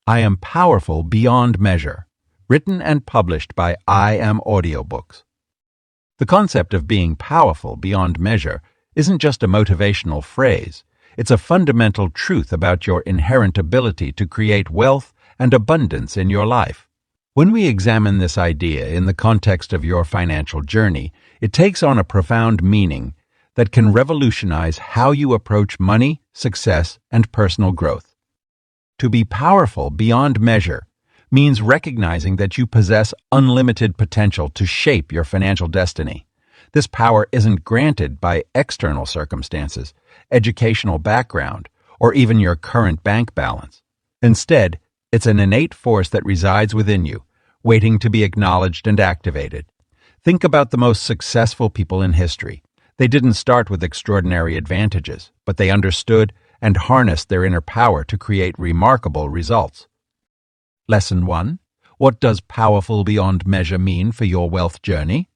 I Am Powerful Beyond Measure, written and published by Audiobooks. The concept of being powerful beyond measure isn't just a motivational phrase, it's a fundamental truth about your inherent ability to create wealth and abundance in your life. When we examine this idea in the context of your financial journey, it takes on a profound meaning that can revolutionize how you approach money, success, and personal growth. To be powerful beyond measure means recognizing that you possess unlimited potential to shape your financial destiny. This power isn't granted by external circumstances, educational background, or even your current bank balance. Instead, it's an innate force that resides within you, waiting to be acknowledged and activated. Think about the most successful people in history. They didn't start with extraordinary advantages, but they understood and harnessed their inner power to create remarkable results. Lesson 1. What does powerful beyond measure mean for your wealth journey?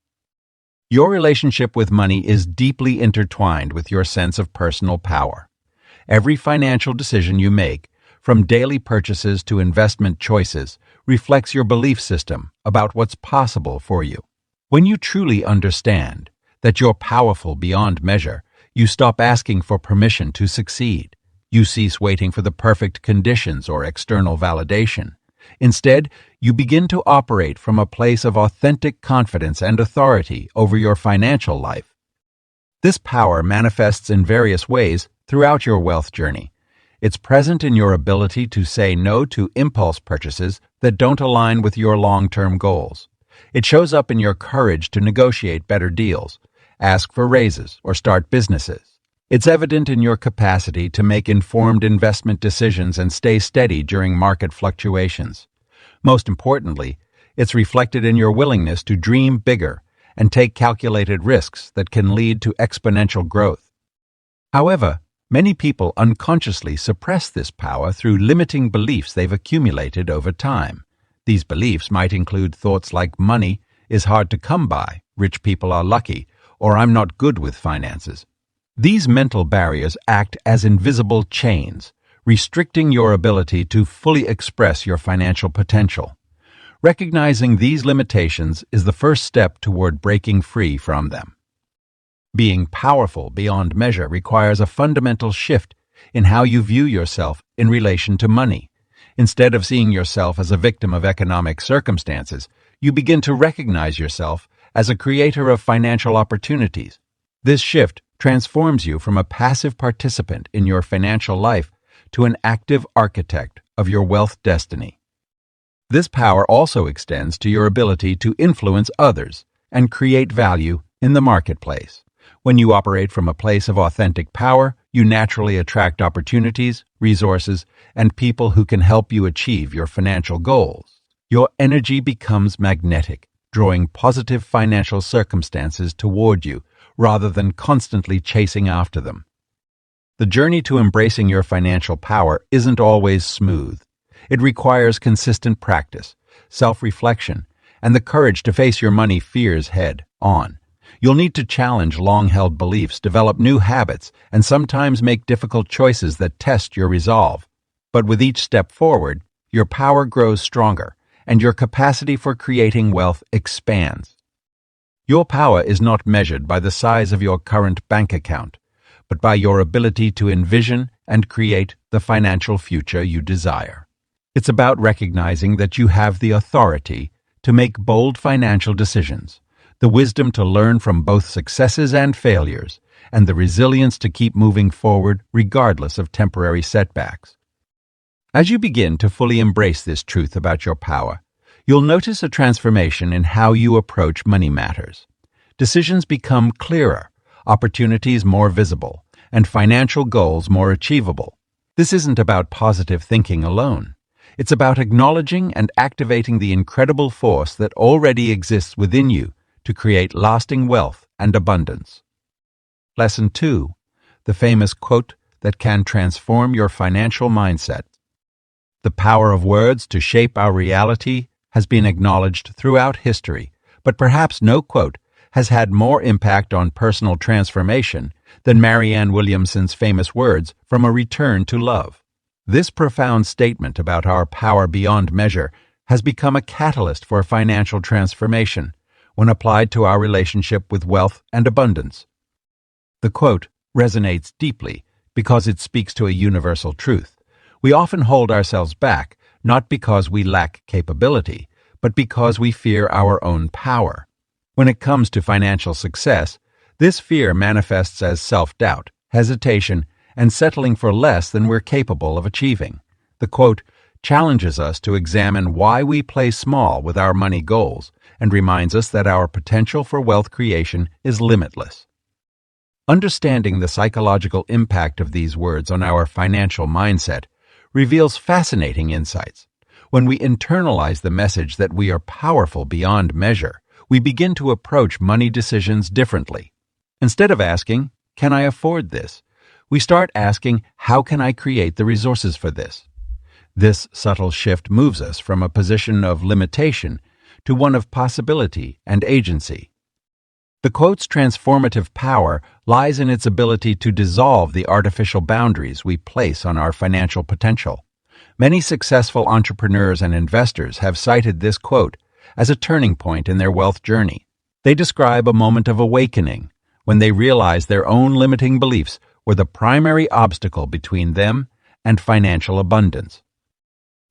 Your relationship with money is deeply intertwined with your sense of personal power. Every financial decision you make, from daily purchases to investment choices, reflects your belief system about what's possible for you. When you truly understand that you're powerful beyond measure, you stop asking for permission to succeed. You cease waiting for the perfect conditions or external validation. Instead, you begin to operate from a place of authentic confidence and authority over your financial life. This power manifests in various ways throughout your wealth journey. It's present in your ability to say no to impulse purchases that don't align with your long-term goals. It shows up in your courage to negotiate better deals, ask for raises, or start businesses. It's evident in your capacity to make informed investment decisions and stay steady during market fluctuations. Most importantly, it's reflected in your willingness to dream bigger and take calculated risks that can lead to exponential growth. However, many people unconsciously suppress this power through limiting beliefs they've accumulated over time. These beliefs might include thoughts like money is hard to come by, rich people are lucky, or I'm not good with finances. These mental barriers act as invisible chains, restricting your ability to fully express your financial potential. Recognizing these limitations is the first step toward breaking free from them. Being powerful beyond measure requires a fundamental shift in how you view yourself in relation to money. Instead of seeing yourself as a victim of economic circumstances, you begin to recognize yourself as a creator of financial opportunities. This shift transforms you from a passive participant in your financial life to an active architect of your wealth destiny. This power also extends to your ability to influence others and create value in the marketplace. When you operate from a place of authentic power, you naturally attract opportunities, resources, and people who can help you achieve your financial goals. Your energy becomes magnetic, drawing positive financial circumstances toward you rather than constantly chasing after them. The journey to embracing your financial power isn't always smooth. It requires consistent practice, self-reflection, and the courage to face your money fears head on. You'll need to challenge long-held beliefs, develop new habits, and sometimes make difficult choices that test your resolve. But with each step forward, your power grows stronger, and your capacity for creating wealth expands. Your power is not measured by the size of your current bank account, but by your ability to envision and create the financial future you desire. It's about recognizing that you have the authority to make bold financial decisions, the wisdom to learn from both successes and failures, and the resilience to keep moving forward regardless of temporary setbacks. As you begin to fully embrace this truth about your power, you'll notice a transformation in how you approach money matters. Decisions become clearer, opportunities more visible, and financial goals more achievable. This isn't about positive thinking alone. It's about acknowledging and activating the incredible force that already exists within you to create lasting wealth and abundance. Lesson 2. The famous quote that can transform your financial mindset. The power of words to shape our reality has been acknowledged throughout history, but perhaps no quote has had more impact on personal transformation than Marianne Williamson's famous words from A Return to Love. This profound statement about our power beyond measure has become a catalyst for financial transformation when applied to our relationship with wealth and abundance. The quote resonates deeply because it speaks to a universal truth. We often hold ourselves back, not because we lack capability, but because we fear our own power. When it comes to financial success, this fear manifests as self-doubt, hesitation, and settling for less than we're capable of achieving. The quote challenges us to examine why we play small with our money goals and reminds us that our potential for wealth creation is limitless. Understanding the psychological impact of these words on our financial mindset reveals fascinating insights. When we internalize the message that we are powerful beyond measure, we begin to approach money decisions differently. Instead of asking, "Can I afford this?" we start asking, "How can I create the resources for this?" This subtle shift moves us from a position of limitation to one of possibility and agency. The quote's transformative power lies in its ability to dissolve the artificial boundaries we place on our financial potential. Many successful entrepreneurs and investors have cited this quote as a turning point in their wealth journey. They describe a moment of awakening when they realized their own limiting beliefs were the primary obstacle between them and financial abundance.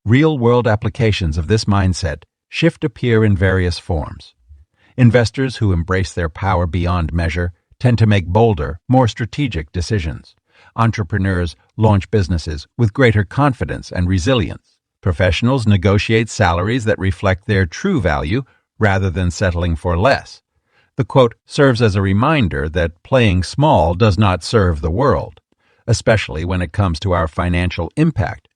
Real-world applications of this mindset shift appear in various forms. Investors who embrace their power beyond measure tend to make bolder, more strategic decisions. Entrepreneurs launch businesses with greater confidence and resilience. Professionals negotiate salaries that reflect their true value rather than settling for less. The quote serves as a reminder that playing small does not serve the world, especially when it comes to our financial impact.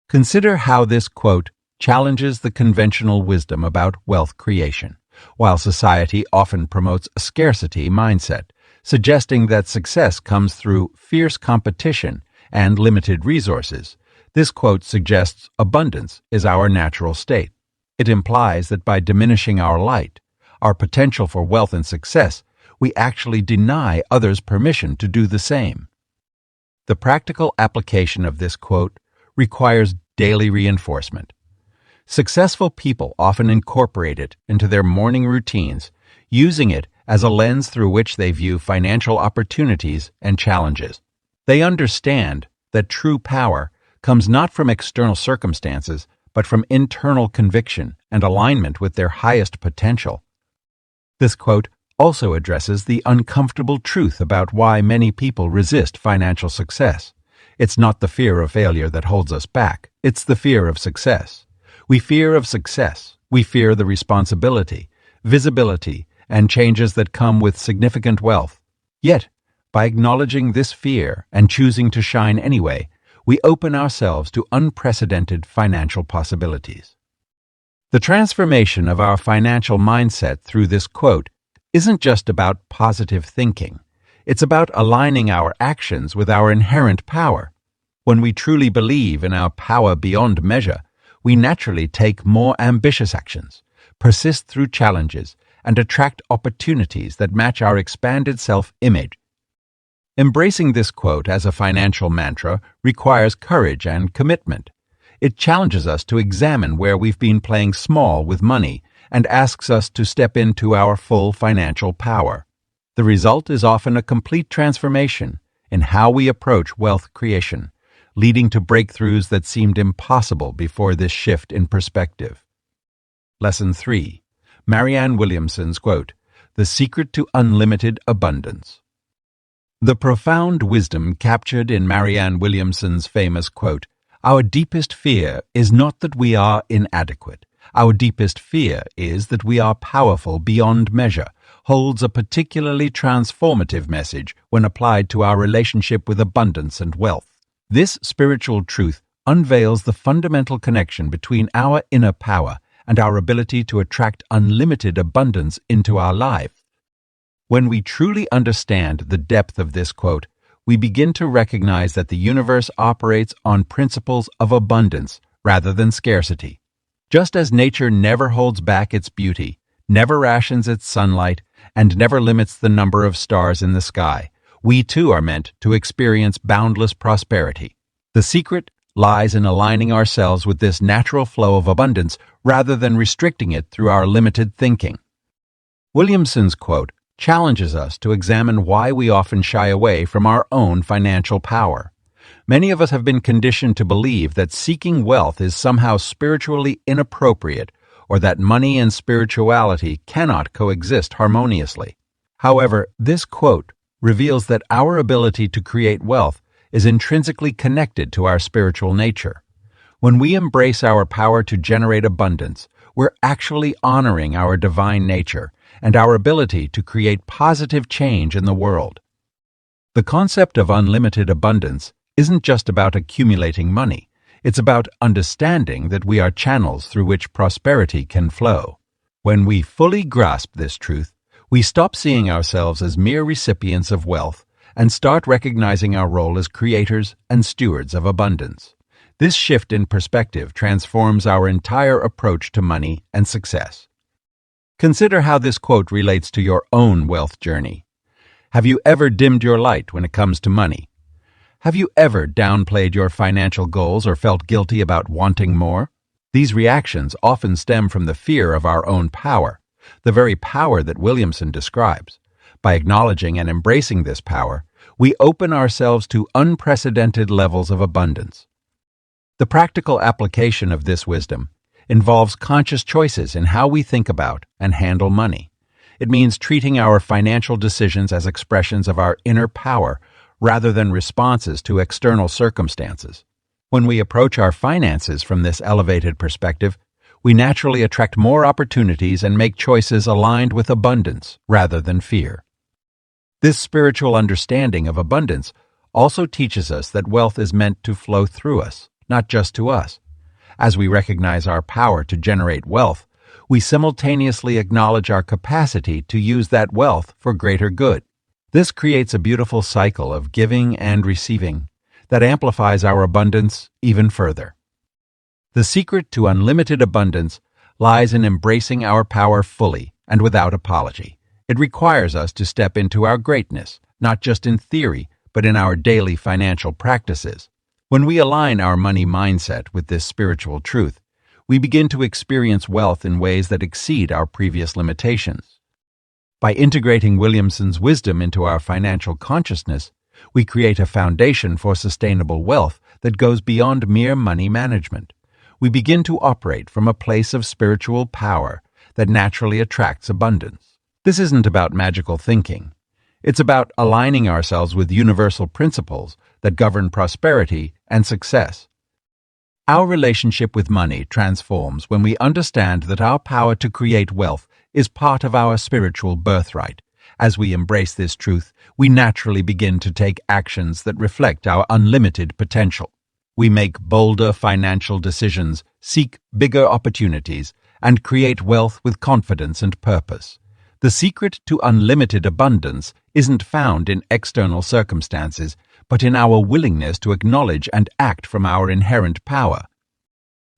Consider how this quote challenges the conventional wisdom about wealth creation. While society often promotes a scarcity mindset, suggesting that success comes through fierce competition and limited resources, this quote suggests abundance is our natural state. It implies that by diminishing our light, our potential for wealth and success, we actually deny others permission to do the same. The practical application of this quote requires daily reinforcement. Successful people often incorporate it into their morning routines, using it as a lens through which they view financial opportunities and challenges. They understand that true power comes not from external circumstances, but from internal conviction and alignment with their highest potential. This quote also addresses the uncomfortable truth about why many people resist financial success. It's not the fear of failure that holds us back, it's the fear of success. We fear of success. We fear the responsibility, visibility, and changes that come with significant wealth. Yet, by acknowledging this fear and choosing to shine anyway, we open ourselves to unprecedented financial possibilities. The transformation of our financial mindset through this quote isn't just about positive thinking. It's about aligning our actions with our inherent power. When we truly believe in our power beyond measure, we naturally take more ambitious actions, persist through challenges, and attract opportunities that match our expanded self-image. Embracing this quote as a financial mantra requires courage and commitment. It challenges us to examine where we've been playing small with money and asks us to step into our full financial power. The result is often a complete transformation in how we approach wealth creation, leading to breakthroughs that seemed impossible before this shift in perspective. Lesson 3. Marianne Williamson's quote, "The Secret to Unlimited Abundance." The profound wisdom captured in Marianne Williamson's famous quote, "Our deepest fear is not that we are inadequate. Our deepest fear is that we are powerful beyond measure," holds a particularly transformative message when applied to our relationship with abundance and wealth. This spiritual truth unveils the fundamental connection between our inner power and our ability to attract unlimited abundance into our life. When we truly understand the depth of this quote, we begin to recognize that the universe operates on principles of abundance rather than scarcity. Just as nature never holds back its beauty, never rations its sunlight, and never limits the number of stars in the sky, we too are meant to experience boundless prosperity. The secret lies in aligning ourselves with this natural flow of abundance rather than restricting it through our limited thinking. Williamson's quote challenges us to examine why we often shy away from our own financial power. Many of us have been conditioned to believe that seeking wealth is somehow spiritually inappropriate or that money and spirituality cannot coexist harmoniously. However, this quote reveals that our ability to create wealth is intrinsically connected to our spiritual nature. When we embrace our power to generate abundance, we're actually honoring our divine nature and our ability to create positive change in the world. The concept of unlimited abundance isn't just about accumulating money. It's about understanding that we are channels through which prosperity can flow. When we fully grasp this truth, we stop seeing ourselves as mere recipients of wealth and start recognizing our role as creators and stewards of abundance. This shift in perspective transforms our entire approach to money and success. Consider how this quote relates to your own wealth journey. Have you ever dimmed your light when it comes to money? Have you ever downplayed your financial goals or felt guilty about wanting more? These reactions often stem from the fear of our own power, the very power that Williamson describes. By acknowledging and embracing this power, we open ourselves to unprecedented levels of abundance. The practical application of this wisdom involves conscious choices in how we think about and handle money. It means treating our financial decisions as expressions of our inner power rather than responses to external circumstances. When we approach our finances from this elevated perspective, we naturally attract more opportunities and make choices aligned with abundance rather than fear. This spiritual understanding of abundance also teaches us that wealth is meant to flow through us, not just to us. As we recognize our power to generate wealth, we simultaneously acknowledge our capacity to use that wealth for greater good. This creates a beautiful cycle of giving and receiving that amplifies our abundance even further. The secret to unlimited abundance lies in embracing our power fully and without apology. It requires us to step into our greatness, not just in theory, but in our daily financial practices. When we align our money mindset with this spiritual truth, we begin to experience wealth in ways that exceed our previous limitations. By integrating Williamson's wisdom into our financial consciousness, we create a foundation for sustainable wealth that goes beyond mere money management. We begin to operate from a place of spiritual power that naturally attracts abundance. This isn't about magical thinking. It's about aligning ourselves with universal principles that govern prosperity and success. Our relationship with money transforms when we understand that our power to create wealth is part of our spiritual birthright. As we embrace this truth, we naturally begin to take actions that reflect our unlimited potential. We make bolder financial decisions, seek bigger opportunities, and create wealth with confidence and purpose. The secret to unlimited abundance isn't found in external circumstances, but in our willingness to acknowledge and act from our inherent power.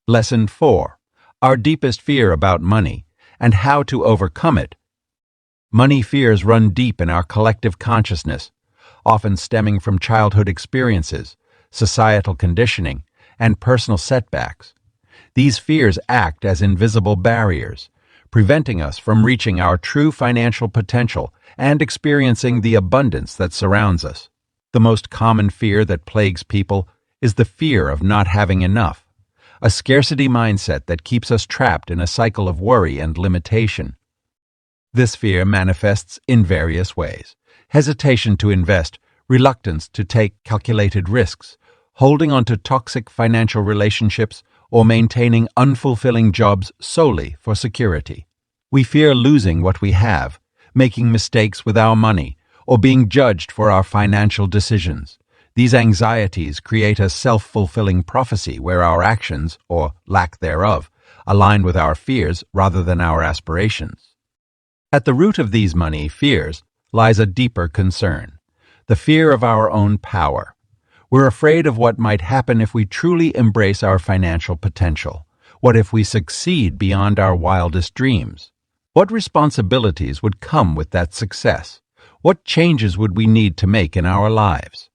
Lesson 4. Our deepest fear about money and how to overcome it. Money fears run deep in our collective consciousness, often stemming from childhood experiences, societal conditioning, and personal setbacks. These fears act as invisible barriers, preventing us from reaching our true financial potential and experiencing the abundance that surrounds us. The most common fear that plagues people is the fear of not having enough, a scarcity mindset that keeps us trapped in a cycle of worry and limitation. This fear manifests in various ways: hesitation to invest, reluctance to take calculated risks, holding on to toxic financial relationships, or maintaining unfulfilling jobs solely for security. We fear losing what we have, making mistakes with our money, or being judged for our financial decisions. These anxieties create a self-fulfilling prophecy where our actions, or lack thereof, align with our fears rather than our aspirations. At the root of these money fears lies a deeper concern: the fear of our own power. We're afraid of what might happen if we truly embrace our financial potential. What if we succeed beyond our wildest dreams? What responsibilities would come with that success? What changes would we need to make in our lives?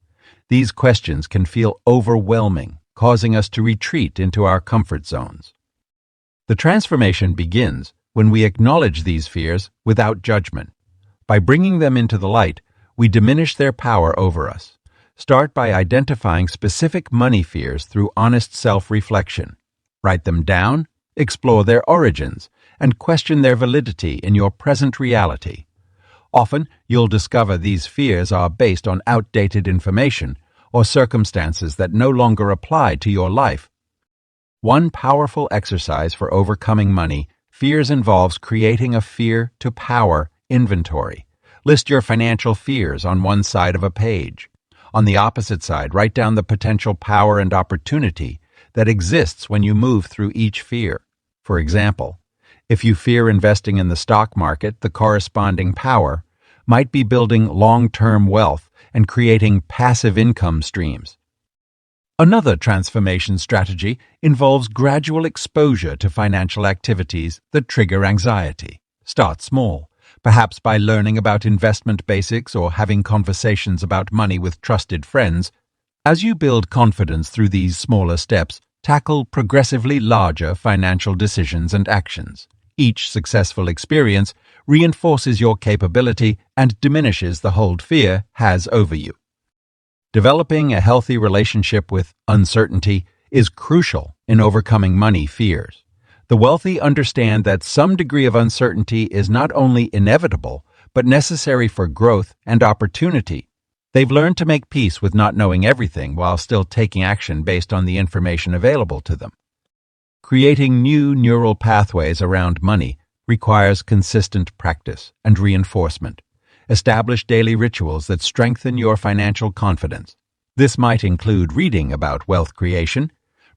These questions can feel overwhelming, causing us to retreat into our comfort zones. The transformation begins when we acknowledge these fears without judgment. By bringing them into the light, we diminish their power over us. Start by identifying specific money fears through honest self-reflection. Write them down, explore their origins, and question their validity in your present reality. Often, you'll discover these fears are based on outdated information or circumstances that no longer apply to your life. One powerful exercise for overcoming money fears involves creating a fear-to-power inventory. List your financial fears on one side of a page. On the opposite side, write down the potential power and opportunity that exists when you move through each fear. For example, if you fear investing in the stock market, the corresponding power might be building long-term wealth and creating passive income streams. Another transformation strategy involves gradual exposure to financial activities that trigger anxiety. Start small, perhaps by learning about investment basics or having conversations about money with trusted friends. As you build confidence through these smaller steps, tackle progressively larger financial decisions and actions. Each successful experience reinforces your capability and diminishes the hold fear has over you. Developing a healthy relationship with uncertainty is crucial in overcoming money fears. The wealthy understand that some degree of uncertainty is not only inevitable, but necessary for growth and opportunity. They've learned to make peace with not knowing everything while still taking action based on the information available to them. Creating new neural pathways around money requires consistent practice and reinforcement. Establish daily rituals that strengthen your financial confidence. This might include reading about wealth creation,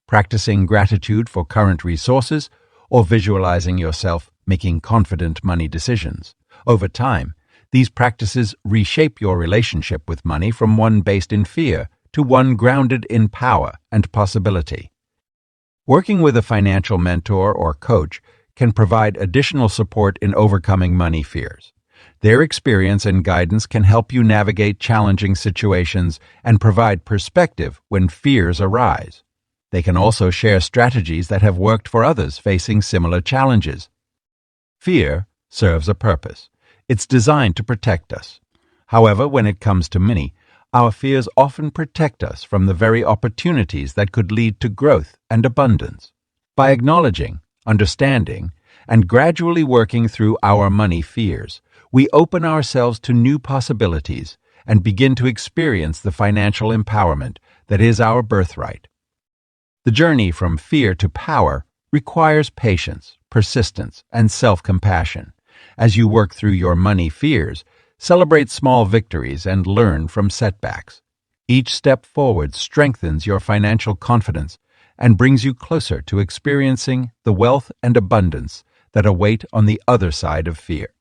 practicing gratitude for current resources, or visualizing yourself making confident money decisions. Over time, these practices reshape your relationship with money from one based in fear to one grounded in power and possibility. Working with a financial mentor or coach can provide additional support in overcoming money fears. Their experience and guidance can help you navigate challenging situations and provide perspective when fears arise. They can also share strategies that have worked for others facing similar challenges. Fear serves a purpose. It's designed to protect us. However, when it comes to money, our fears often protect us from the very opportunities that could lead to growth and abundance. By acknowledging, understanding, and gradually working through our money fears, we open ourselves to new possibilities and begin to experience the financial empowerment that is our birthright. The journey from fear to power requires patience, persistence, and self-compassion. As you work through your money fears, celebrate small victories and learn from setbacks. Each step forward strengthens your financial confidence and brings you closer to experiencing the wealth and abundance that await on the other side of fear.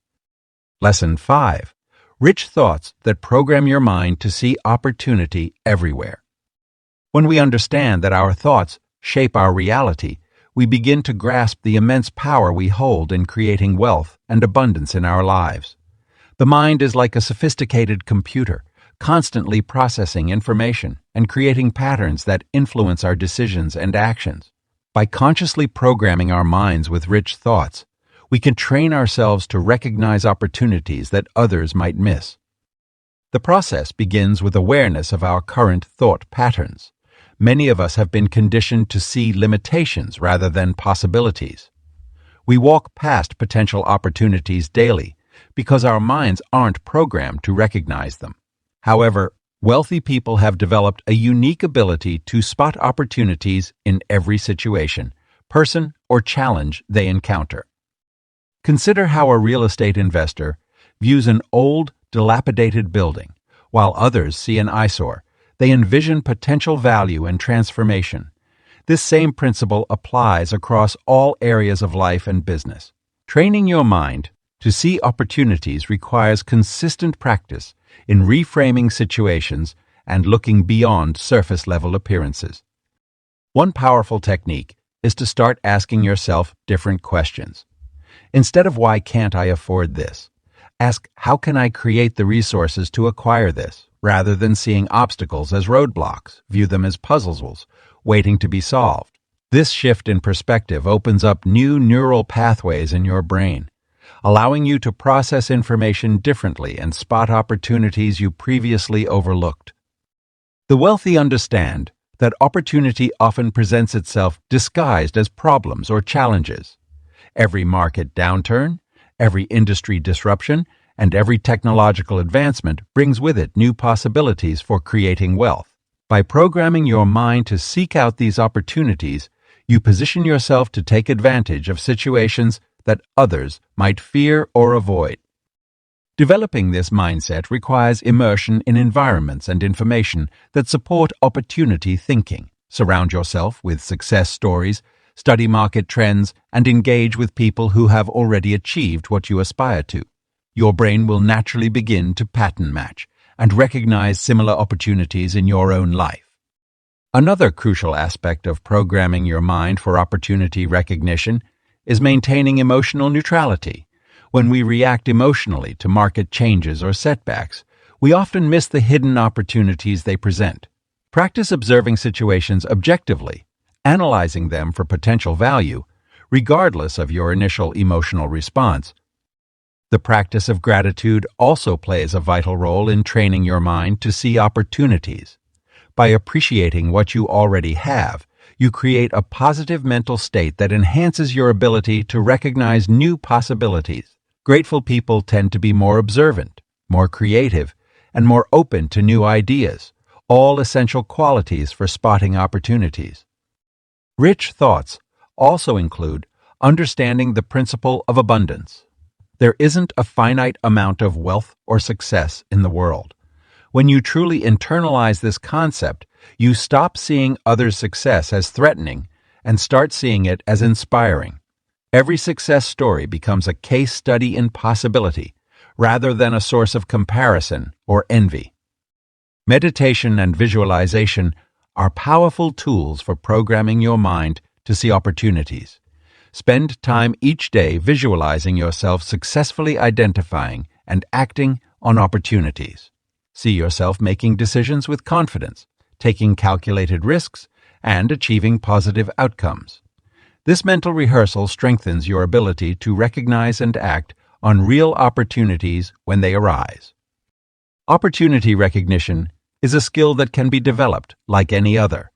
Lesson 5. Rich thoughts that program your mind to see opportunity everywhere. When we understand that our thoughts shape our reality, we begin to grasp the immense power we hold in creating wealth and abundance in our lives. The mind is like a sophisticated computer, constantly processing information and creating patterns that influence our decisions and actions. By consciously programming our minds with rich thoughts, we can train ourselves to recognize opportunities that others might miss. The process begins with awareness of our current thought patterns. Many of us have been conditioned to see limitations rather than possibilities. We walk past potential opportunities daily because our minds aren't programmed to recognize them. However, wealthy people have developed a unique ability to spot opportunities in every situation, person, or challenge they encounter. Consider how a real estate investor views an old, dilapidated building. While others see an eyesore, they envision potential value and transformation. This same principle applies across all areas of life and business. Training your mind to see opportunities requires consistent practice in reframing situations and looking beyond surface-level appearances. One powerful technique is to start asking yourself different questions. Instead of "why can't I afford this?" ask "how can I create the resources to acquire this?" Rather than seeing obstacles as roadblocks, view them as puzzles waiting to be solved. This shift in perspective opens up new neural pathways in your brain, allowing you to process information differently and spot opportunities you previously overlooked. The wealthy understand that opportunity often presents itself disguised as problems or challenges. Every market downturn, every industry disruption, and every technological advancement brings with it new possibilities for creating wealth. By programming your mind to seek out these opportunities, you position yourself to take advantage of situations that others might fear or avoid. Developing this mindset requires immersion in environments and information that support opportunity thinking. Surround yourself with success stories, study market trends, and engage with people who have already achieved what you aspire to. Your brain will naturally begin to pattern match and recognize similar opportunities in your own life. Another crucial aspect of programming your mind for opportunity recognition is maintaining emotional neutrality. When we react emotionally to market changes or setbacks, we often miss the hidden opportunities they present. Practice observing situations objectively, analyzing them for potential value, regardless of your initial emotional response. The practice of gratitude also plays a vital role in training your mind to see opportunities. By appreciating what you already have, you create a positive mental state that enhances your ability to recognize new possibilities. Grateful people tend to be more observant, more creative, and more open to new ideas, all essential qualities for spotting opportunities. Rich thoughts also include understanding the principle of abundance. There isn't a finite amount of wealth or success in the world. When you truly internalize this concept, you stop seeing others' success as threatening and start seeing it as inspiring. Every success story becomes a case study in possibility, rather than a source of comparison or envy. Meditation and visualization are powerful tools for programming your mind to see opportunities. Spend time each day visualizing yourself successfully identifying and acting on opportunities. See yourself making decisions with confidence, taking calculated risks, and achieving positive outcomes. This mental rehearsal strengthens your ability to recognize and act on real opportunities when they arise. Opportunity recognition is a skill that can be developed like any other.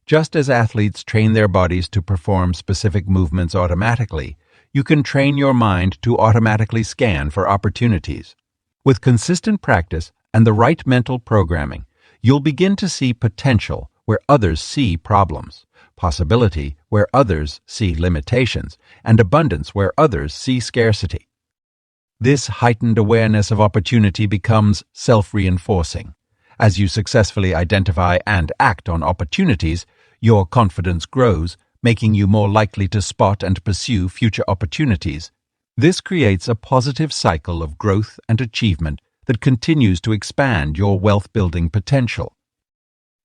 Just as athletes train their bodies to perform specific movements automatically, you can train your mind to automatically scan for opportunities. With consistent practice and the right mental programming, you'll begin to see potential where others see problems, possibility where others see limitations, and abundance where others see scarcity. This heightened awareness of opportunity becomes self-reinforcing. As you successfully identify and act on opportunities, your confidence grows, making you more likely to spot and pursue future opportunities. This creates a positive cycle of growth and achievement that continues to expand your wealth-building potential.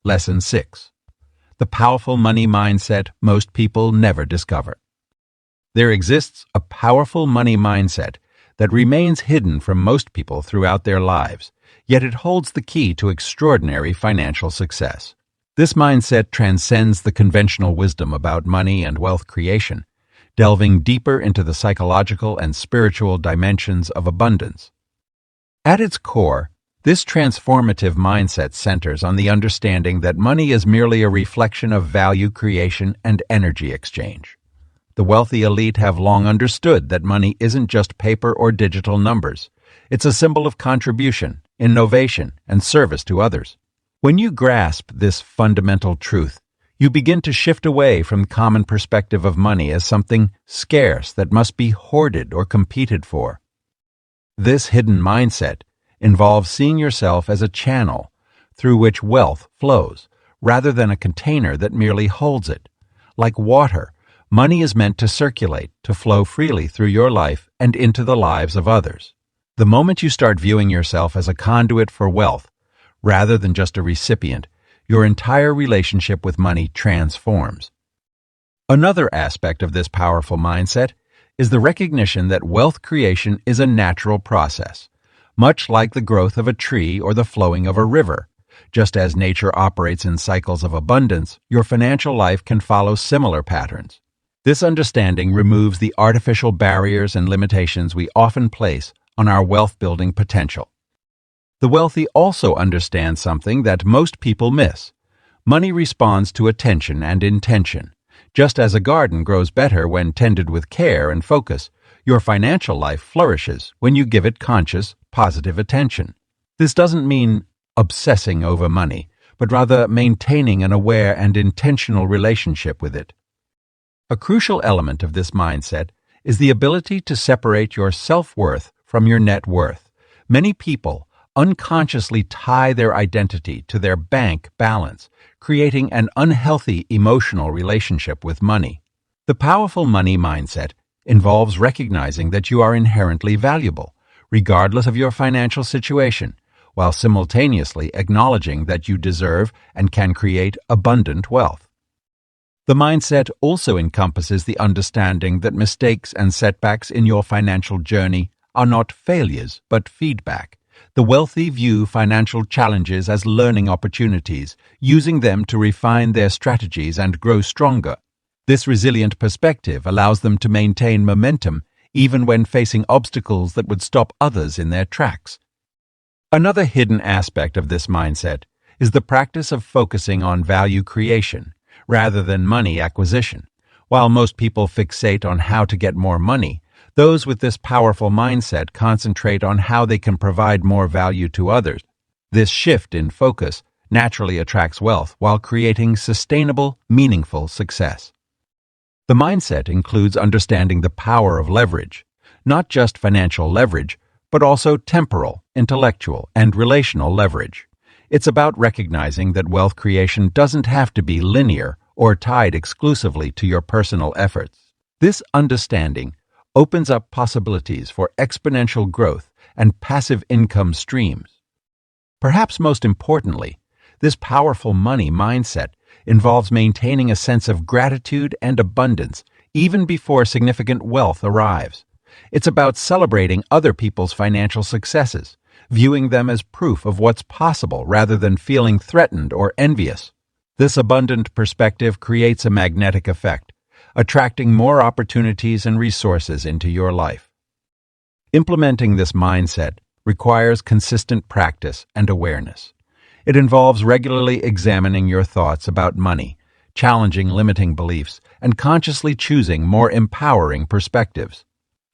Lesson 6. The powerful money mindset most people never discover. There exists a powerful money mindset that remains hidden from most people throughout their lives, yet it holds the key to extraordinary financial success. This mindset transcends the conventional wisdom about money and wealth creation, delving deeper into the psychological and spiritual dimensions of abundance. At its core, this transformative mindset centers on the understanding that money is merely a reflection of value creation and energy exchange. The wealthy elite have long understood that money isn't just paper or digital numbers. It's a symbol of contribution, innovation, and service to others. When you grasp this fundamental truth, you begin to shift away from the common perspective of money as something scarce that must be hoarded or competed for. This hidden mindset involves seeing yourself as a channel through which wealth flows, rather than a container that merely holds it. Like water, money is meant to circulate, to flow freely through your life and into the lives of others. The moment you start viewing yourself as a conduit for wealth, rather than just a recipient, your entire relationship with money transforms. Another aspect of this powerful mindset is the recognition that wealth creation is a natural process. Much like the growth of a tree or the flowing of a river, Just as nature operates in cycles of abundance, your financial life can follow similar patterns. This understanding removes the artificial barriers and limitations we often place on our wealth-building potential. The wealthy also understand something that most people miss. Money responds to attention and intention. Just as a garden grows better when tended with care and focus, your financial life flourishes when you give it conscious, positive attention. This doesn't mean obsessing over money, but rather maintaining an aware and intentional relationship with it. A crucial element of this mindset is the ability to separate your self-worth from your net worth. Many people unconsciously tie their identity to their bank balance, creating an unhealthy emotional relationship with money. The powerful money mindset involves recognizing that you are inherently valuable, regardless of your financial situation, while simultaneously acknowledging that you deserve and can create abundant wealth. The mindset also encompasses the understanding that mistakes and setbacks in your financial journey are not failures but feedback. The wealthy view financial challenges as learning opportunities, using them to refine their strategies and grow stronger. This resilient perspective allows them to maintain momentum even when facing obstacles that would stop others in their tracks. Another hidden aspect of this mindset is the practice of focusing on value creation rather than money acquisition. While most people fixate on how to get more money, those with this powerful mindset concentrate on how they can provide more value to others. This shift in focus naturally attracts wealth while creating sustainable, meaningful success. The mindset includes understanding the power of leverage, not just financial leverage, but also temporal, intellectual, and relational leverage. It's about recognizing that wealth creation doesn't have to be linear or tied exclusively to your personal efforts. This understanding opens up possibilities for exponential growth and passive income streams. Perhaps most importantly, this powerful money mindset involves maintaining a sense of gratitude and abundance even before significant wealth arrives. It's about celebrating other people's financial successes, viewing them as proof of what's possible rather than feeling threatened or envious. This abundant perspective creates a magnetic effect, attracting more opportunities and resources into your life. Implementing this mindset requires consistent practice and awareness. It involves regularly examining your thoughts about money, challenging limiting beliefs, and consciously choosing more empowering perspectives.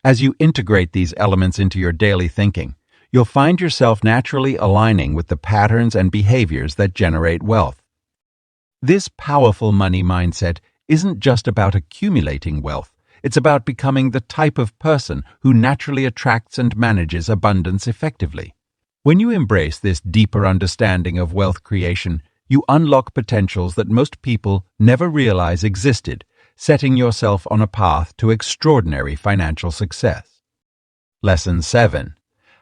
As you integrate these elements into your daily thinking, you'll find yourself naturally aligning with the patterns and behaviors that generate wealth. This powerful money mindset isn't just about accumulating wealth, it's about becoming the type of person who naturally attracts and manages abundance effectively. When you embrace this deeper understanding of wealth creation, you unlock potentials that most people never realize existed, setting yourself on a path to extraordinary financial success. Lesson 7.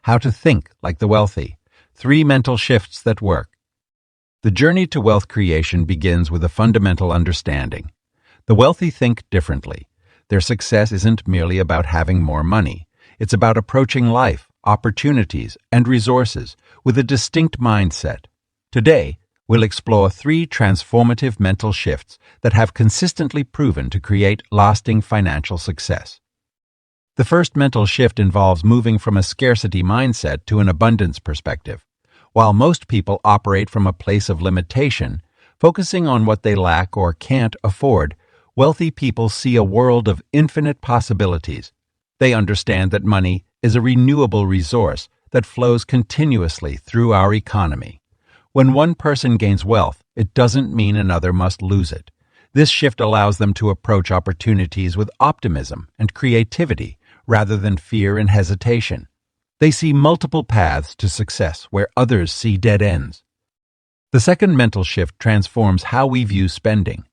How to think like the wealthy. 3 mental shifts that work. The journey to wealth creation begins with a fundamental understanding. The wealthy think differently. Their success isn't merely about having more money. It's about approaching life, opportunities, and resources with a distinct mindset. Today, we'll explore 3 transformative mental shifts that have consistently proven to create lasting financial success. The first mental shift involves moving from a scarcity mindset to an abundance perspective. While most people operate from a place of limitation, focusing on what they lack or can't afford, wealthy people see a world of infinite possibilities. They understand that money is a renewable resource that flows continuously through our economy. When one person gains wealth, it doesn't mean another must lose it. This shift allows them to approach opportunities with optimism and creativity rather than fear and hesitation. They see multiple paths to success where others see dead ends. The second mental shift transforms how we view spending.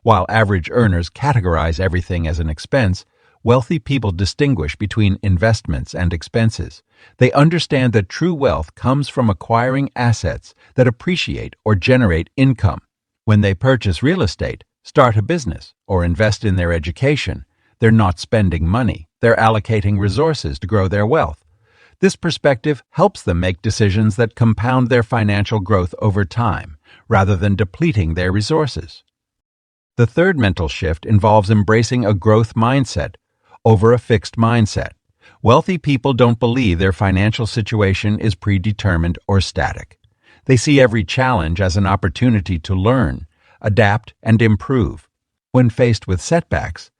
While average earners categorize everything as an expense, wealthy people distinguish between investments and expenses. They understand that true wealth comes from acquiring assets that appreciate or generate income. When they purchase real estate, start a business, or invest in their education, they're not spending money, they're allocating resources to grow their wealth. This perspective helps them make decisions that compound their financial growth over time, rather than depleting their resources. The third mental shift involves embracing a growth mindset over a fixed mindset. Wealthy people don't believe their financial situation is predetermined or static. They see every challenge as an opportunity to learn, adapt, and improve. When faced with setbacks,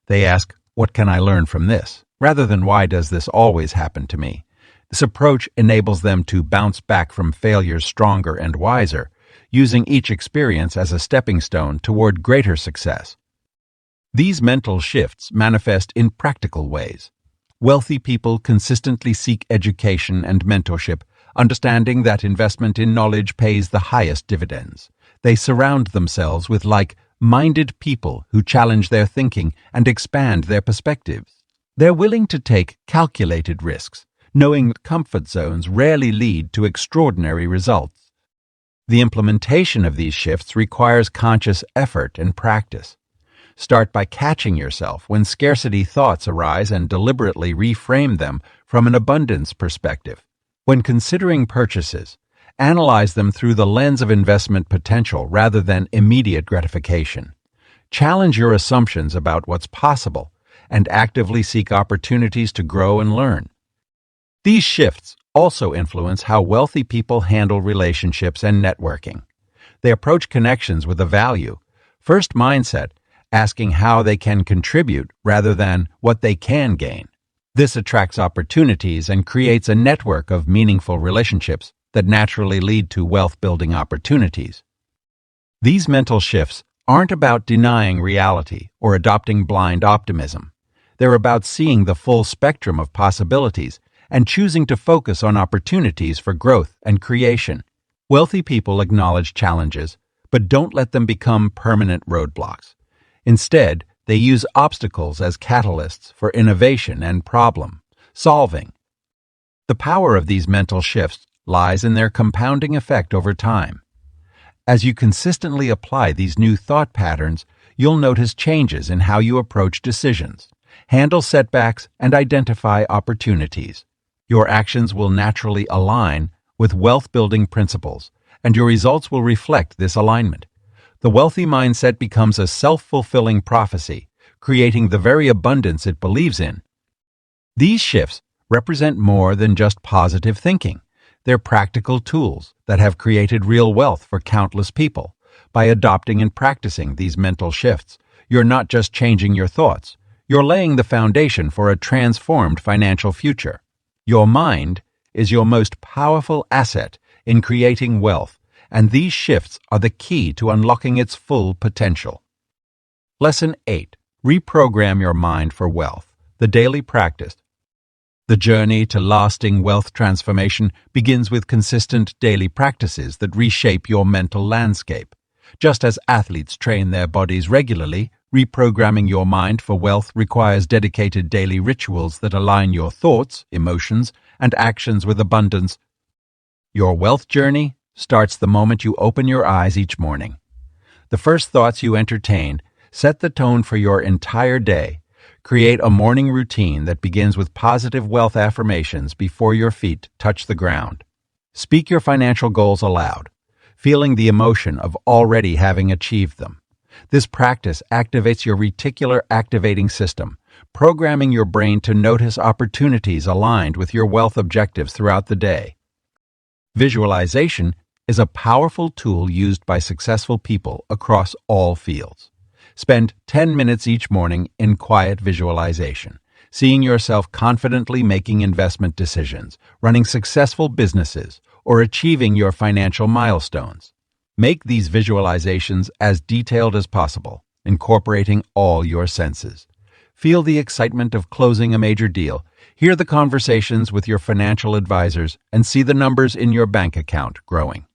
they ask, "What can I learn from this?" rather than "Why does this always happen to me?" This approach enables them to bounce back from failures stronger and wiser, using each experience as a stepping stone toward greater success. These mental shifts manifest in practical ways. Wealthy people consistently seek education and mentorship, understanding that investment in knowledge pays the highest dividends. They surround themselves with like-minded people who challenge their thinking and expand their perspectives. They're willing to take calculated risks, knowing that comfort zones rarely lead to extraordinary results. The implementation of these shifts requires conscious effort and practice. Start by catching yourself when scarcity thoughts arise and deliberately reframe them from an abundance perspective. When considering purchases, analyze them through the lens of investment potential rather than immediate gratification. Challenge your assumptions about what's possible and actively seek opportunities to grow and learn. These shifts also influence how wealthy people handle relationships and networking. They approach connections with a value-first mindset, asking how they can contribute rather than what they can gain. This attracts opportunities and creates a network of meaningful relationships that naturally lead to wealth-building opportunities. These mental shifts aren't about denying reality or adopting blind optimism. They're about seeing the full spectrum of possibilities and choosing to focus on opportunities for growth and creation. Wealthy people acknowledge challenges, but don't let them become permanent roadblocks. Instead, they use obstacles as catalysts for innovation and problem solving. The power of these mental shifts lies in their compounding effect over time. As you consistently apply these new thought patterns, you'll notice changes in how you approach decisions, handle setbacks, and identify opportunities. Your actions will naturally align with wealth-building principles, and your results will reflect this alignment. The wealthy mindset becomes a self-fulfilling prophecy, creating the very abundance it believes in. These shifts represent more than just positive thinking. They're practical tools that have created real wealth for countless people. By adopting and practicing these mental shifts, you're not just changing your thoughts, you're laying the foundation for a transformed financial future. Your mind is your most powerful asset in creating wealth, and these shifts are the key to unlocking its full potential. Lesson 8. Reprogram your mind for wealth. The daily practice. The journey to lasting wealth transformation begins with consistent daily practices that reshape your mental landscape. Just as athletes train their bodies regularly, reprogramming your mind for wealth requires dedicated daily rituals that align your thoughts, emotions, and actions with abundance. Your wealth journey starts the moment you open your eyes each morning. The first thoughts you entertain set the tone for your entire day. Create a morning routine that begins with positive wealth affirmations before your feet touch the ground. Speak your financial goals aloud, feeling the emotion of already having achieved them. This practice activates your reticular activating system, programming your brain to notice opportunities aligned with your wealth objectives throughout the day. Visualization is a powerful tool used by successful people across all fields. Spend 10 minutes each morning in quiet visualization, seeing yourself confidently making investment decisions, running successful businesses, or achieving your financial milestones. Make these visualizations as detailed as possible, incorporating all your senses. Feel the excitement of closing a major deal, hear the conversations with your financial advisors, and see the numbers in your bank account growing.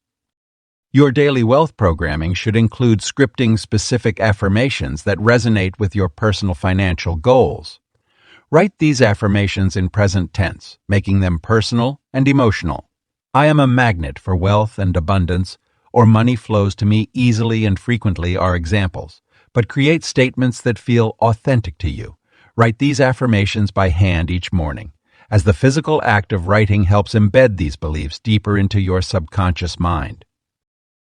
Your daily wealth programming should include scripting specific affirmations that resonate with your personal financial goals. Write these affirmations in present tense, making them personal and emotional. I am a magnet for wealth and abundance, or money flows to me easily and frequently are examples, but create statements that feel authentic to you. Write these affirmations by hand each morning. as the physical act of writing helps embed these beliefs deeper into your subconscious mind.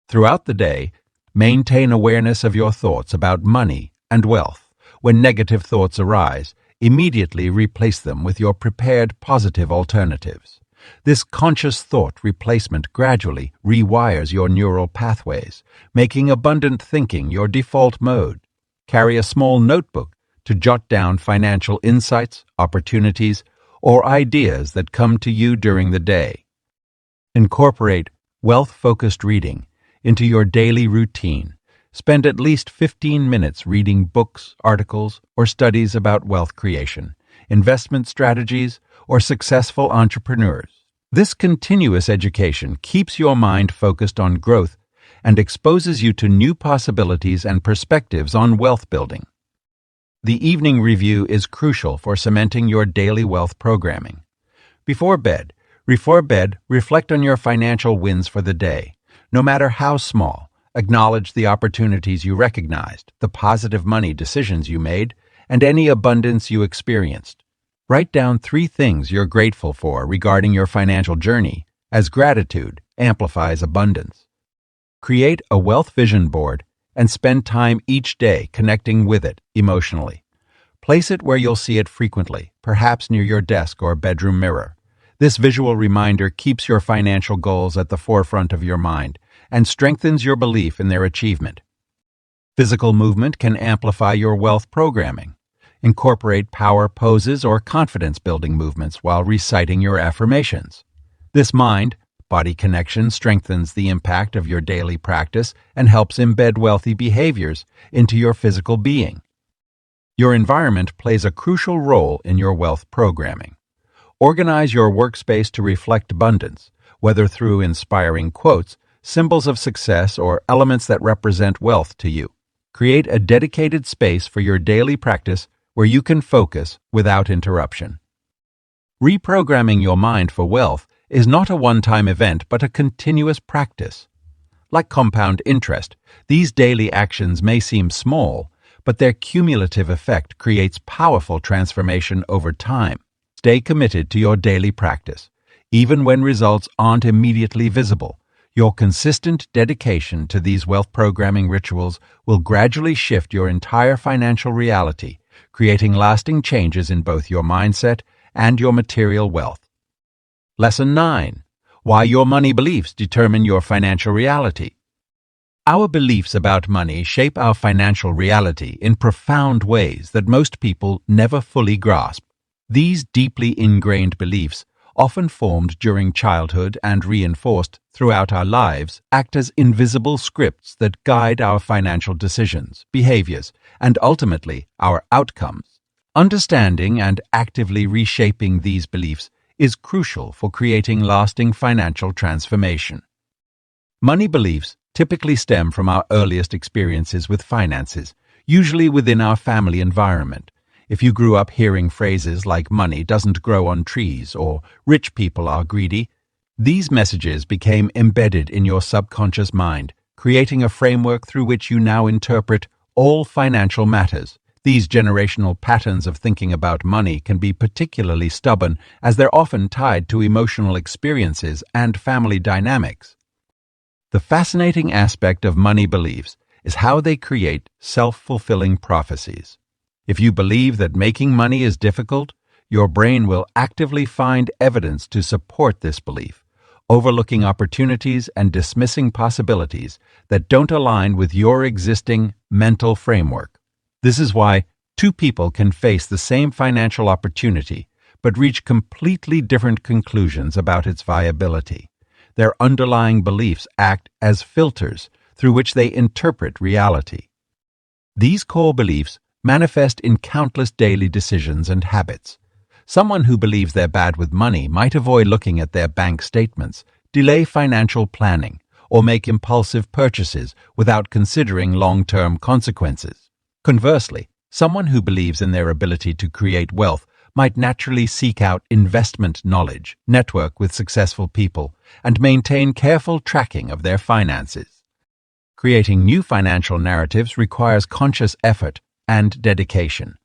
Throughout the day, maintain awareness of your thoughts about money and wealth. When negative thoughts arise, immediately replace them with your prepared positive alternatives. This conscious thought replacement gradually rewires your neural pathways, making abundant thinking your default mode. Carry a small notebook to jot down financial insights, opportunities, or ideas that come to you during the day. Incorporate wealth-focused reading into your daily routine. Spend at least 15 minutes reading books, articles, or studies about wealth creation, investment strategies, or successful entrepreneurs. This continuous education keeps your mind focused on growth and exposes you to new possibilities and perspectives on wealth building. The evening review is crucial for cementing your daily wealth programming. Before bed, reflect on your financial wins for the day. No matter how small, acknowledge the opportunities you recognized, the positive money decisions you made, and any abundance you experienced. Write down 3 things you're grateful for regarding your financial journey, as gratitude amplifies abundance. Create a wealth vision board and spend time each day connecting with it emotionally. Place it where you'll see it frequently, perhaps near your desk or bedroom mirror. This visual reminder keeps your financial goals at the forefront of your mind and strengthens your belief in their achievement. Physical movement can amplify your wealth programming. Incorporate power poses or confidence-building movements while reciting your affirmations. This mind-body connection strengthens the impact of your daily practice and helps embed wealthy behaviors into your physical being. Your environment plays a crucial role in your wealth programming. Organize your workspace to reflect abundance, whether through inspiring quotes, symbols of success, or elements that represent wealth to you. Create a dedicated space for your daily practice where you can focus without interruption. Reprogramming your mind for wealth is not a one-time event but a continuous practice. Like compound interest, these daily actions may seem small, but their cumulative effect creates powerful transformation over time. Stay committed to your daily practice. Even when results aren't immediately visible, your consistent dedication to these wealth programming rituals will gradually shift your entire financial reality, creating lasting changes in both your mindset and your material wealth. Lesson 9. Why your money beliefs determine your financial reality. Our beliefs about money shape our financial reality in profound ways that most people never fully grasp. These deeply ingrained beliefs, often formed during childhood and reinforced throughout our lives, act as invisible scripts that guide our financial decisions, behaviors, and ultimately our outcomes. Understanding and actively reshaping these beliefs is crucial for creating lasting financial transformation. Money beliefs typically stem from our earliest experiences with finances, usually within our family environment. If you grew up hearing phrases like money doesn't grow on trees or rich people are greedy, these messages became embedded in your subconscious mind, creating a framework through which you now interpret all financial matters. These generational patterns of thinking about money can be particularly stubborn as they're often tied to emotional experiences and family dynamics. The fascinating aspect of money beliefs is how they create self-fulfilling prophecies. If you believe that making money is difficult, your brain will actively find evidence to support this belief, overlooking opportunities and dismissing possibilities that don't align with your existing mental framework. This is why 2 people can face the same financial opportunity but reach completely different conclusions about its viability. Their underlying beliefs act as filters through which they interpret reality. These core beliefs manifest in countless daily decisions and habits. Someone who believes they're bad with money might avoid looking at their bank statements, delay financial planning, or make impulsive purchases without considering long-term consequences. Conversely, someone who believes in their ability to create wealth might naturally seek out investment knowledge, network with successful people, and maintain careful tracking of their finances. Creating new financial narratives requires conscious effort and dedication.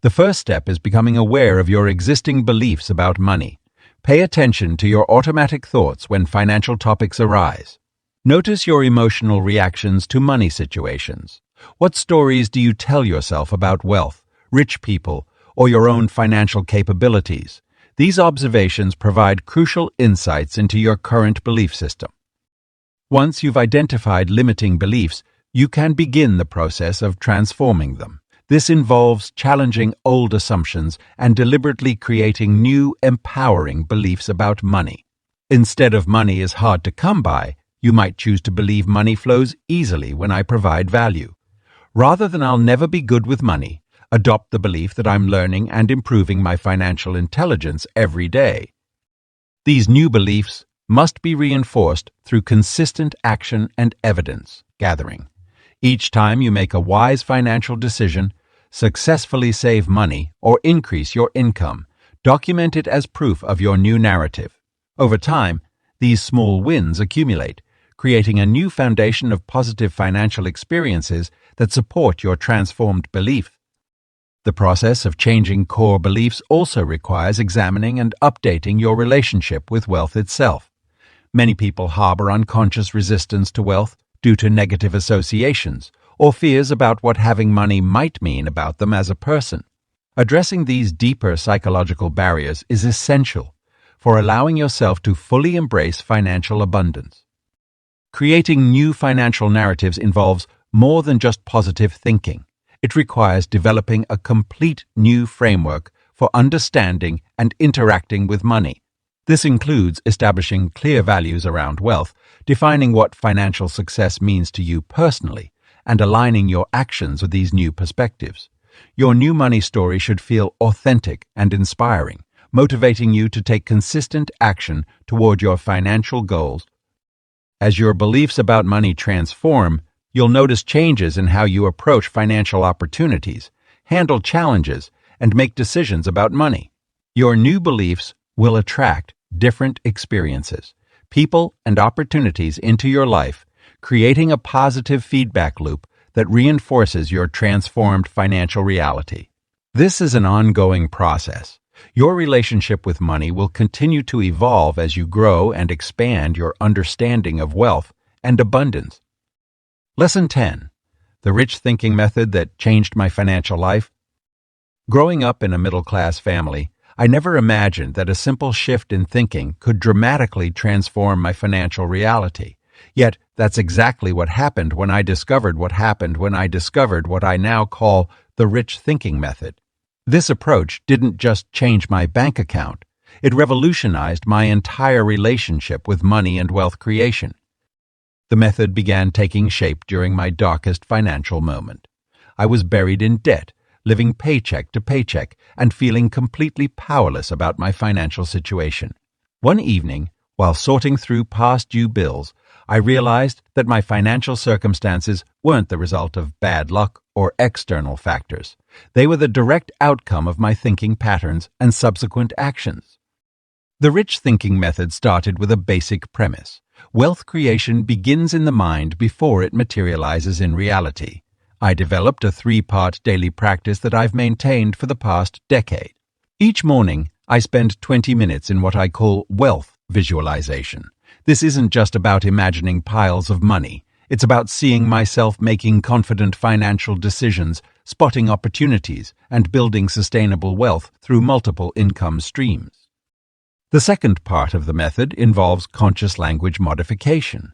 The first step is becoming aware of your existing beliefs about money. Pay attention to your automatic thoughts when financial topics arise. Notice your emotional reactions to money situations. What stories do you tell yourself about wealth, rich people, or your own financial capabilities? These observations provide crucial insights into your current belief system. Once you've identified limiting beliefs, you can begin the process of transforming them. This involves challenging old assumptions and deliberately creating new, empowering beliefs about money. Instead of "money is hard to come by," you might choose to believe "money flows easily when I provide value." Rather than "I'll never be good with money," adopt the belief that I'm learning and improving my financial intelligence every day. These new beliefs must be reinforced through consistent action and evidence gathering. Each time you make a wise financial decision, successfully save money, or increase your income, document it as proof of your new narrative. Over time, these small wins accumulate, creating a new foundation of positive financial experiences that support your transformed belief. The process of changing core beliefs also requires examining and updating your relationship with wealth itself. Many people harbor unconscious resistance to wealth due to negative associations or fears about what having money might mean about them as a person. Addressing these deeper psychological barriers is essential for allowing yourself to fully embrace financial abundance. Creating new financial narratives involves more than just positive thinking. It requires developing a complete new framework for understanding and interacting with money. This includes establishing clear values around wealth, defining what financial success means to you personally, and aligning your actions with these new perspectives. Your new money story should feel authentic and inspiring, motivating you to take consistent action toward your financial goals. As your beliefs about money transform, you'll notice changes in how you approach financial opportunities, handle challenges, and make decisions about money. Your new beliefs will attract different experiences, people, and opportunities into your life, creating a positive feedback loop that reinforces your transformed financial reality. This is an ongoing process. Your relationship with money will continue to evolve as you grow and expand your understanding of wealth and abundance. Lesson 10. The Rich Thinking Method That Changed My Financial Life. Growing up in a middle-class family, I never imagined that a simple shift in thinking could dramatically transform my financial reality. Yet, that's exactly what happened when I discovered what I now call the Rich Thinking Method. This approach didn't just change my bank account, it revolutionized my entire relationship with money and wealth creation. The method began taking shape during my darkest financial moment. I was buried in debt, living paycheck to paycheck, and feeling completely powerless about my financial situation. One evening, while sorting through past due bills, I realized that my financial circumstances weren't the result of bad luck or external factors. They were the direct outcome of my thinking patterns and subsequent actions. The Rich Thinking Method started with a basic premise. Wealth creation begins in the mind before it materializes in reality. I developed a 3-part daily practice that I've maintained for the past decade. Each morning, I spend 20 minutes in what I call wealth visualization. This isn't just about imagining piles of money. It's about seeing myself making confident financial decisions, spotting opportunities, and building sustainable wealth through multiple income streams. The second part of the method involves conscious language modification.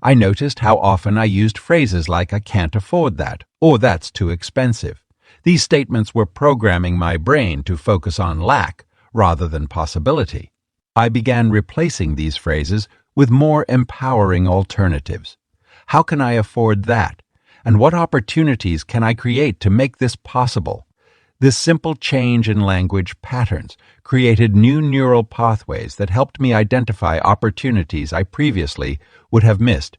I noticed how often I used phrases like "I can't afford that" or "that's too expensive." These statements were programming my brain to focus on lack rather than possibility. I began replacing these phrases with more empowering alternatives. How can I afford that? And what opportunities can I create to make this possible? This simple change in language patterns created new neural pathways that helped me identify opportunities I previously would have missed.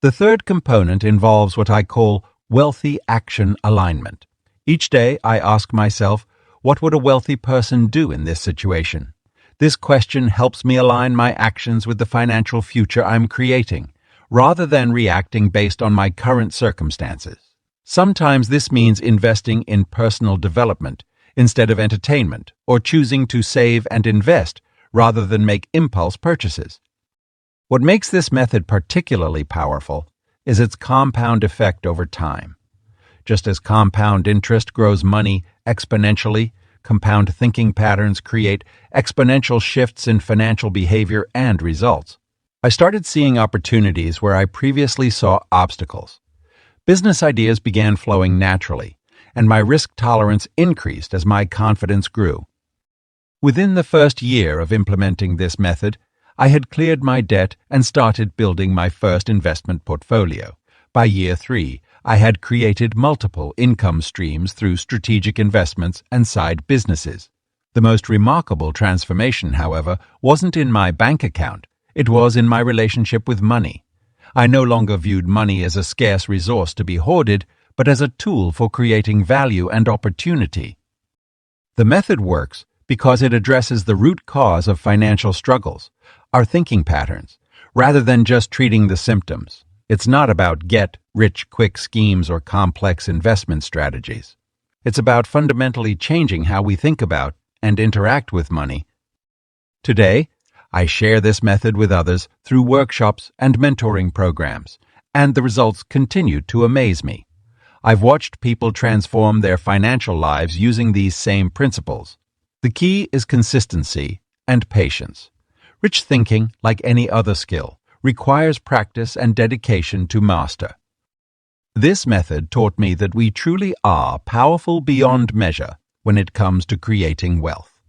The third component involves what I call wealthy action alignment. Each day I ask myself, what would a wealthy person do in this situation? This question helps me align my actions with the financial future I'm creating, rather than reacting based on my current circumstances. Sometimes this means investing in personal development instead of entertainment, or choosing to save and invest rather than make impulse purchases. What makes this method particularly powerful is its compound effect over time. Just as compound interest grows money exponentially, compound thinking patterns create exponential shifts in financial behavior and results. I started seeing opportunities where I previously saw obstacles. Business ideas began flowing naturally, and my risk tolerance increased as my confidence grew. Within the first year of implementing this method, I had cleared my debt and started building my first investment portfolio. By year 3, I had created multiple income streams through strategic investments and side businesses. The most remarkable transformation, however, wasn't in my bank account. It was in my relationship with money. I no longer viewed money as a scarce resource to be hoarded, but as a tool for creating value and opportunity. The method works because it addresses the root cause of financial struggles, our thinking patterns, rather than just treating the symptoms. It's not about get-rich-quick schemes or complex investment strategies. It's about fundamentally changing how we think about and interact with money. Today, I share this method with others through workshops and mentoring programs, and the results continue to amaze me. I've watched people transform their financial lives using these same principles. The key is consistency and patience. Rich thinking, like any other skill, requires practice and dedication to master. This method taught me that we truly are powerful beyond measure when it comes to creating wealth.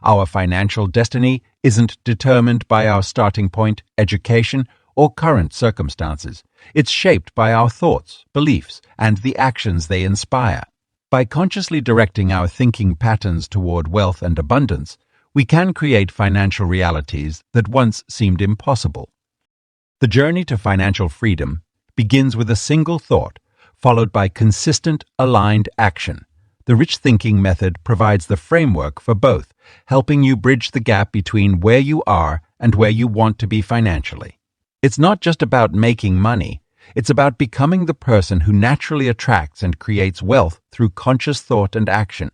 Our financial destiny isn't determined by our starting point, education, or current circumstances. It's shaped by our thoughts, beliefs, and the actions they inspire. By consciously directing our thinking patterns toward wealth and abundance, we can create financial realities that once seemed impossible. The journey to financial freedom begins with a single thought, followed by consistent, aligned action. The Rich Thinking method provides the framework for both, helping you bridge the gap between where you are and where you want to be financially. It's not just about making money, it's about becoming the person who naturally attracts and creates wealth through conscious thought and action.